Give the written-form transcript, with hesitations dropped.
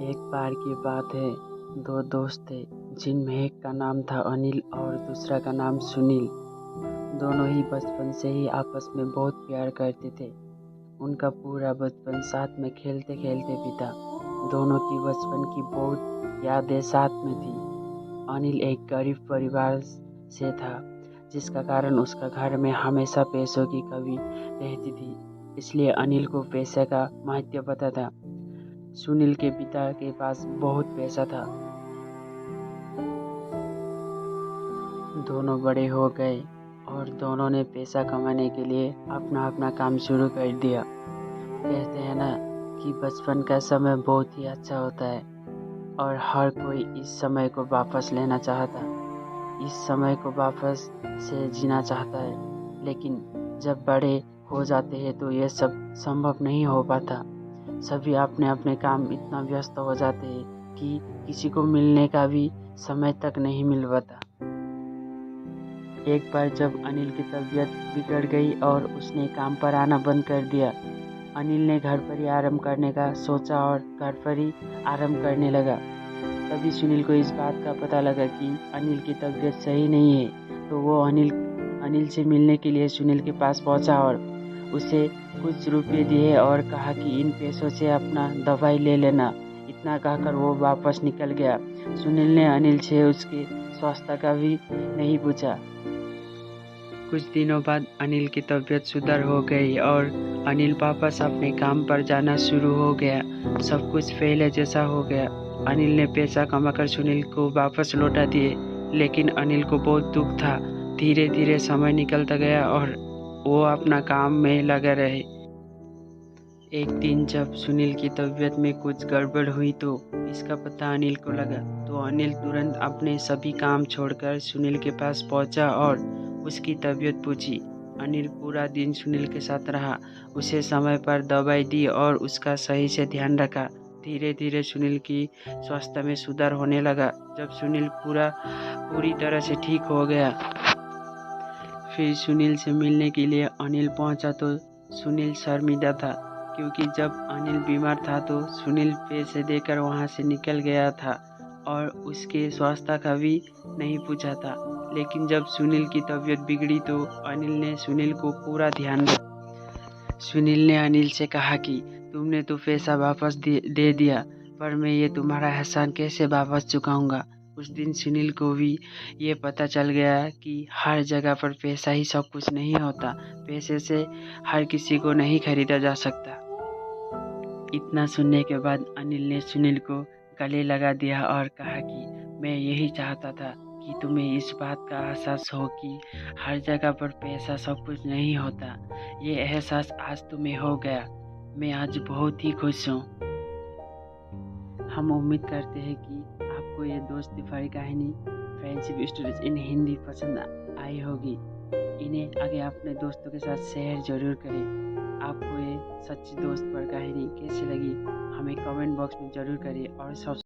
एक बार की बात है, दो दोस्त थे जिनमें एक का नाम था अनिल और दूसरा का नाम सुनील। दोनों ही बचपन से ही आपस में बहुत प्यार करते थे। उनका पूरा बचपन साथ में खेलते खेलते बीता। दोनों की बचपन की बहुत यादें साथ में थी। अनिल एक गरीब परिवार से था, जिसका कारण उसका घर में हमेशा पैसों की कमी रहती थी। इसलिए अनिल को पैसे का महत्व पता था। सुनील के पिता के पास बहुत पैसा था। दोनों बड़े हो गए और दोनों ने पैसा कमाने के लिए अपना अपना काम शुरू कर दिया। कहते हैं ना कि बचपन का समय बहुत ही अच्छा होता है और हर कोई इस समय को वापस लेना चाहता, इस समय को वापस से जीना चाहता है। लेकिन जब बड़े हो जाते हैं तो ये सब संभव नहीं हो पाता। सभी अपने अपने काम इतना व्यस्त हो जाते हैं कि किसी को मिलने का भी समय तक नहीं मिल पाता। एक बार जब अनिल की तबीयत बिगड़ गई और उसने काम पर आना बंद कर दिया, अनिल ने घर पर ही आराम करने का सोचा और घर पर ही आराम करने लगा। तभी सुनील को इस बात का पता लगा कि अनिल की तबीयत सही नहीं है। तो वो अनिल से मिलने के लिए सुनील के पास पहुंचा और उसे कुछ रुपए दिए और कहा कि इन पैसों से अपना दवाई ले लेना। इतना कहकर वो वापस निकल गया। सुनील ने अनिल से उसके स्वास्थ्य का भी नहीं पूछा। कुछ दिनों बाद अनिल की तबीयत सुधर हो गई और अनिल वापस अपने काम पर जाना शुरू हो गया। सब कुछ पहले जैसा हो गया। अनिल ने पैसा कमाकर सुनील को वापस लौटा दिए, लेकिन अनिल को बहुत दुख था। धीरे धीरे समय निकलता गया और वो अपना काम में लगे रहे। एक दिन जब सुनील की तबीयत में कुछ गड़बड़ हुई तो इसका पता अनिल को लगा। तो अनिल तुरंत अपने सभी काम छोड़कर सुनील के पास पहुंचा और उसकी तबीयत पूछी। अनिल पूरा दिन सुनील के साथ रहा, उसे समय पर दवाई दी और उसका सही से ध्यान रखा। धीरे धीरे सुनील की स्वास्थ्य में सुधार होने लगा। जब सुनील पूरी तरह से ठीक हो गया, फिर सुनील से मिलने के लिए अनिल पहुंचा तो सुनील शर्मिंदा था, क्योंकि जब अनिल बीमार था तो सुनील पैसे देकर वहां से निकल गया था और उसके स्वास्थ्य का भी नहीं पूछा था। लेकिन जब सुनील की तबीयत बिगड़ी तो अनिल ने सुनील को पूरा ध्यान दिया। सुनील ने अनिल से कहा कि तुमने तो पैसा वापस दे दिया, पर मैं ये तुम्हारा एहसान कैसे वापस चुकाऊंगा। उस दिन सुनील को भी ये पता चल गया कि हर जगह पर पैसा ही सब कुछ नहीं होता। पैसे से हर किसी को नहीं खरीदा जा सकता। इतना सुनने के बाद अनिल ने सुनील को गले लगा दिया और कहा कि मैं यही चाहता था कि तुम्हें इस बात का एहसास हो कि हर जगह पर पैसा सब कुछ नहीं होता। ये एहसास आज तुम्हें हो गया। मैं आज बहुत ही खुश हूँ। हम उम्मीद करते हैं कि आपको ये दोस्ती भरी कहानी फ्रेंडशिप स्टोरीज इन हिंदी पसंद आई होगी। इन्हें आगे अपने दोस्तों के साथ शेयर जरूर करें। आपको ये सच्ची दोस्त पर कहानी कैसी लगी हमें कमेंट बॉक्स में जरूर करिए और